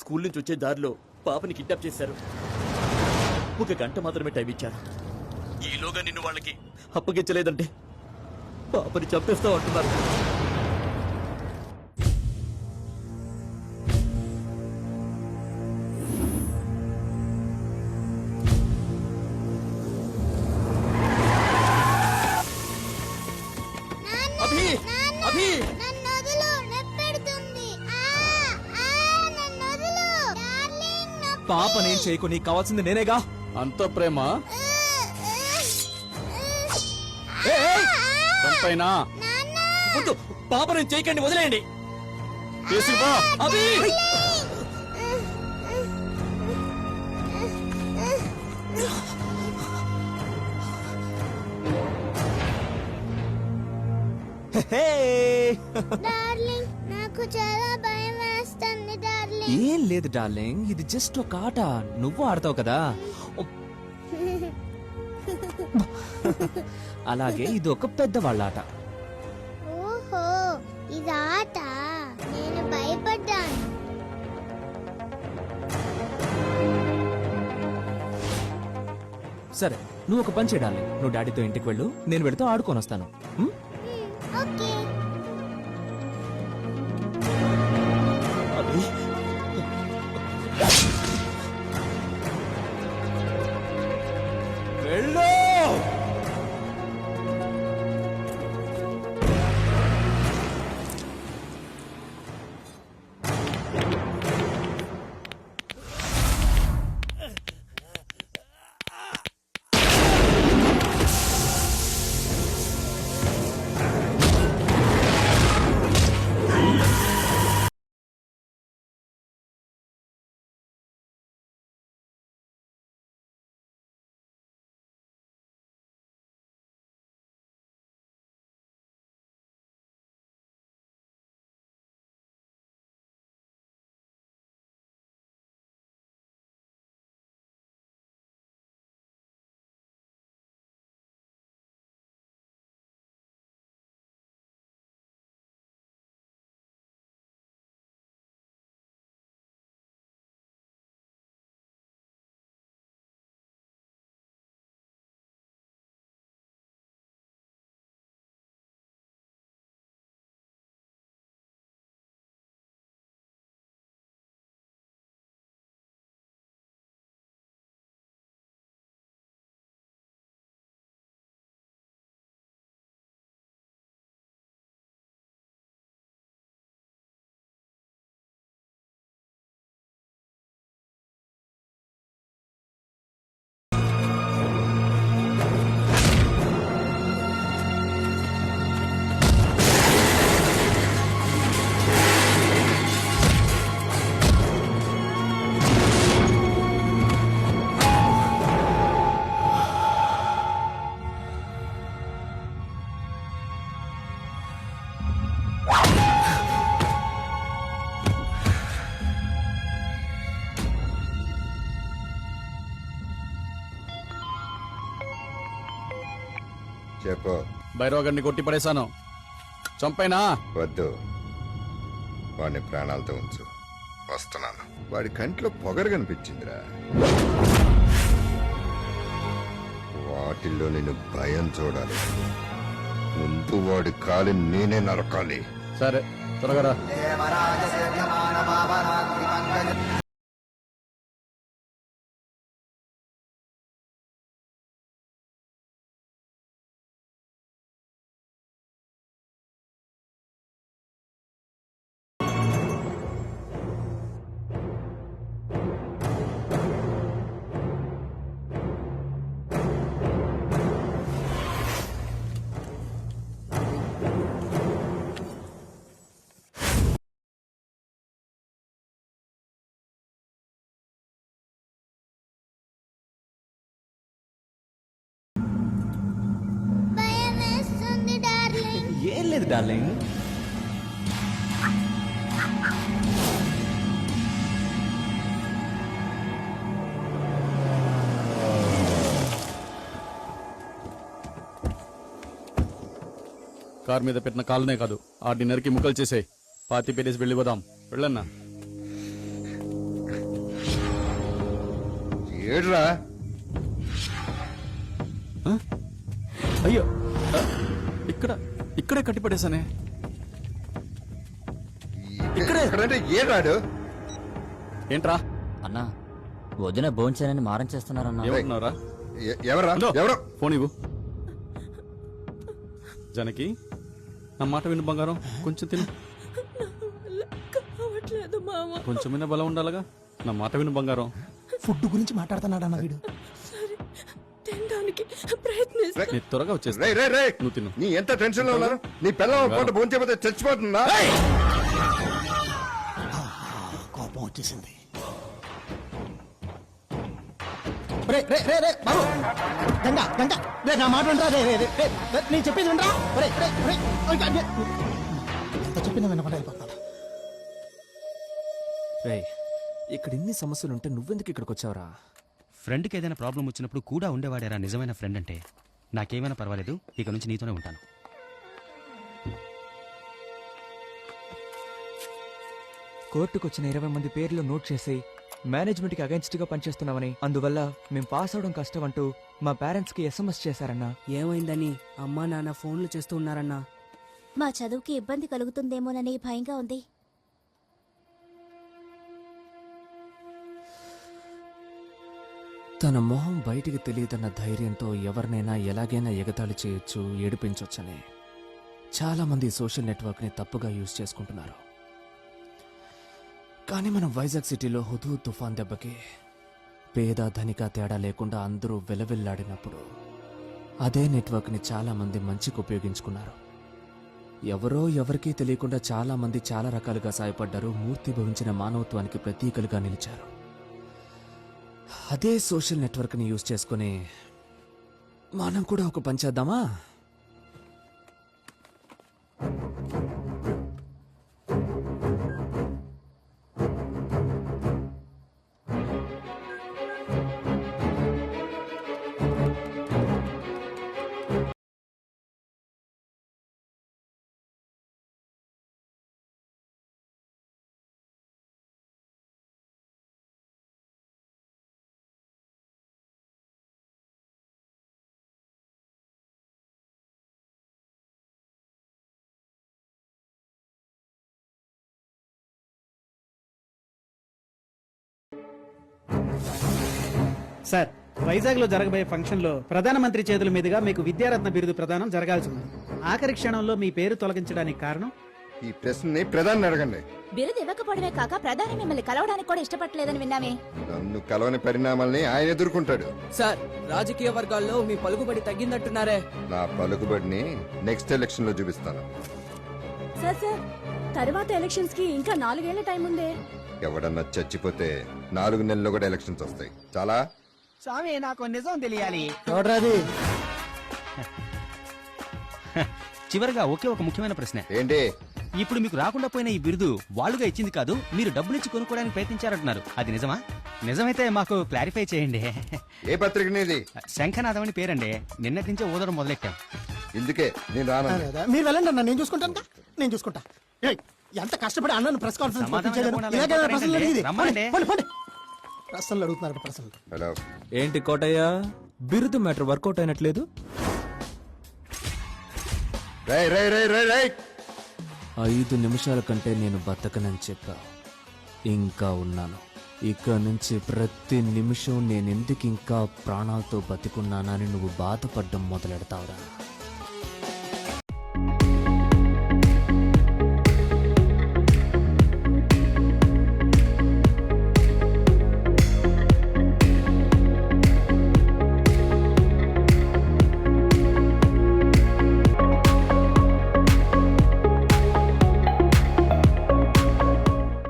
School నుంచి వచ్చే దారిలో పాపని కిడ్నాప్ చేశారు. 1 గంట మాత్రమే టైం ఇచ్చారు. ఈలోగా నిన్ను వాళ్ళకి అప్పగించలేదంటే పాపని చంపేస్తావు అంటున్నారు. పాప నేను చేయకు, నీకు కావాల్సింది నేనేగా. అంత ప్రేమ చంపైనా పాప నేను చేయకండి, వదిలేయండి. అభి డార్లింగ్, నాకు చాలా భయం వేస్తుంది డార్లింగ్. ఏం లేదు డార్లింగ్, ఇది జస్ట్ ఒక ఆట. నువ్వు ఆడతావు కదా. అలాగే ఇది ఒక పెద్దవాళ్ళ ఆట. ఓహో, ఇది ఆట. నేను భయపడ్డాను. సరే, నువ్వు ఒక పని చేయాలి. నువ్వు డాడీతో ఇంటికి వెళ్ళు, నేను వెళుతూ ఆడుకొని వస్తాను. ఓకే. వెళ్ళు. చెప్పు. భైరవగారిని కొట్టి పడేశాను. చంపైనా వద్దు, వాడిని ప్రాణాలతో ఉంచు. వస్తున్నాను. వాడి కంట్లో పొగరు కనిపించిందిరా. వాటిల్లో నేను భయం చూడాలి. ముందు వాడి కాలి నేనే నరకాలి. సరే, త్వరగా రా. ఏం లేదు డార్లింగ్. కార్ మీద పెట్టిన కాలునే కాదు, ఆ డిన్నర్కి ముక్కలు చేసే. పాతి పెట్టేసి వెళ్ళిపోదాం. వెళ్ళన్నా. ఏడ్రా అయ్యో ఇక్కడే కట్టి పడేసానే. ఇక్కడంటే ఏడ్రాడు? ఏంట్రా అన్నా వదిన భోంచేనని మారం చేస్తున్నారన్నా. ఏమంటున్నారా? ఎవరా ఎవరు? ఫోన్ ఇవ్వు. జానకి నా మాట విను బంగారం, కొంచెం తిను. కొంచెమైనా బలం ఉండాలిగా. నా మాట విను బంగారం. ఫుడ్ గురించి మాట్లాడుతున్నాడు అన్న వీడు. నేను త్వరగా వచ్చేస్తా. రేయ్ రేయ్ రేయ్, నువ్వు తిను. నీ ఎంత టెన్షన్ లో ఉన్నారు? నీ పిల్లల పూట భోంచేపోతే చచ్చిపోతుందా? కోపం వచ్చేసింది. రే రే రే రే బాబు, గంగా గంగా, రే నా మాట వినరా. రే రే రే రే, నేను చెప్పేది వినరా. రే రే రే, ఎంత చెప్పినా వినకుండా వెళ్ళిపోతాను. రేయ్, ఇక్కడ ఇన్ని సమస్యలుంటే నువ్వెందుకు ఇక్కడికి వచ్చావురా? ఫ్రెండ్కి ఏదైనా ప్రాబ్లం వచ్చినప్పుడు కూడా ఉండేవాడేరా నిజమైన ఫ్రెండ్ అంటే. నాకేమైనా పర్వాలేదు, ఇక నుంచి నీతోనే ఉంటాను. కోర్టుకు వచ్చిన 20 మంది పేర్లు నోట్ చేసి మేనేజ్మెంట్కి అగైన్స్ట్గా పనిచేస్తున్నామని, అందువల్ల మేం పాస్ అవడం కష్టం అంటూ మా పేరెంట్స్కి SMS చేశారన్నా. ఏమైందని అమ్మా నాన్న ఫోన్లు చేస్తూ ఉన్నారన్నా. మా చదువుకి ఇబ్బంది కలుగుతుందేమోనని భయంగా ఉంది. తన మొహం బయటికి తెలియదన్న ధైర్యంతో ఎవరినైనా ఎలాగైనా ఎగతాళి చేయొచ్చు, ఏడిపించొచ్చని చాలా మంది సోషల్ నెట్వర్క్ని తప్పుగా యూజ్ చేసుకుంటున్నారు. కానీ మనం వైజాగ్ సిటీలో హుదూ తుఫాన్ దెబ్బకి పేద ధనిక తేడా లేకుండా అందరూ వెలవెల్లాడినప్పుడు అదే నెట్వర్క్ని చాలా మంది మంచికి ఉపయోగించుకున్నారు. ఎవరో ఎవరికీ తెలియకుండా చాలా మంది చాలా రకాలుగా సాయపడ్డారు, మూర్తి భవించిన మానవత్వానికి ప్రతీకలుగా నిలిచారు. అదే సోషల్ నెట్వర్క్ని యూజ్ చేసుకుని మనం కూడా ఒక పని చేద్దామా? సార్, వైజాగ్ లో జరగబోయే ఫంక్షన్ లో ప్రధానమంత్రి చేతుల మీదుగా మీకు విద్యారత్న బిరుదు ప్రదానం జరగాల్సి ఉంది. ఆఖరి క్షణంలో మీ పేరు తొలగించడానికి కారణం? ఈ ప్రశ్నని ప్రధాని అడగండి. బిరుదు ఇవ్వకపోవడమే కాక ప్రధాని మిమ్మల్ని కలవడానికి కూడా ఇష్టపడలేదని విన్నామే. నన్ను కలవని పరిణామాల్ని ఆయన ఎదుర్కొంటాడు. సార్, రాజకీయ వర్గాల్లో మీ పలుకుబడి తగ్గిందంటున్నారే. నా పలుకుబడిని నెక్స్ట్ ఎలక్షన్ లో చూపిస్తాను. సార్ సార్, తర్వాత ఎలక్షన్స్ కి ఇంకా 4 ఏళ్ల టైం ఉందే. ఎవడన్నా చచ్చిపోతే 4 నెలల్లో కూడా ఎలక్షన్స్ వస్తాయి. చాలా స్వామి, నాకు నిజం తెలియాలి. చూడరాది. చివరిగా ఒకే ఒక ముఖ్యమైన ప్రశ్న. ఏంటి? ఇప్పుడు మీకు రాకుండా పోయిన ఈ బిరుదు వాళ్ళుగా ఇచ్చింది కాదు, మీరు డబ్బులిచ్చి కొనుక్కోవడానికి ప్రయత్నించారంటున్నారు. అది నిజమా? నిజమైతే మాకు క్లారిఫై చేయండి. ఏ పత్రిక నీది? శంఖనాథం అని పేరండి. నిన్నటి నుంచే ఊదడం మొదలెట్టాం. ఇందుకే నేను రాను. మీరు వెళ్ళండి అన్న, నేను చూసుకుంటాను. నేను చూసుకుంటా. ఏయ్, ఎంత కష్టపడి అన్నను ప్రెస్ కాన్ఫరెన్స్ సమాధానం పంపించాను. చెప్పకుండా ఇలాగే ప్రశ్నలు అడిగేది. రమ్మండి. పండి, పండి. ప్రశ్నలు అడుగుతున్నారు. ప్రశ్నలు. హలో, ఏంటి కోటయ్య, బిరుదు మ్యాటర్ వర్కౌట్ అయినట్లేదు? రై రై రై రై రై 5 నిమిషాల కంటే నేను బతకనని చెప్పా, ఇంకా ఉన్నాను. ఇక నుంచి ప్రతి నిమిషం నేనెందుకు ఇంకా ప్రాణాలతో బతికున్నానని నువ్వు బాధపడ్డం మొదలెడతావురా.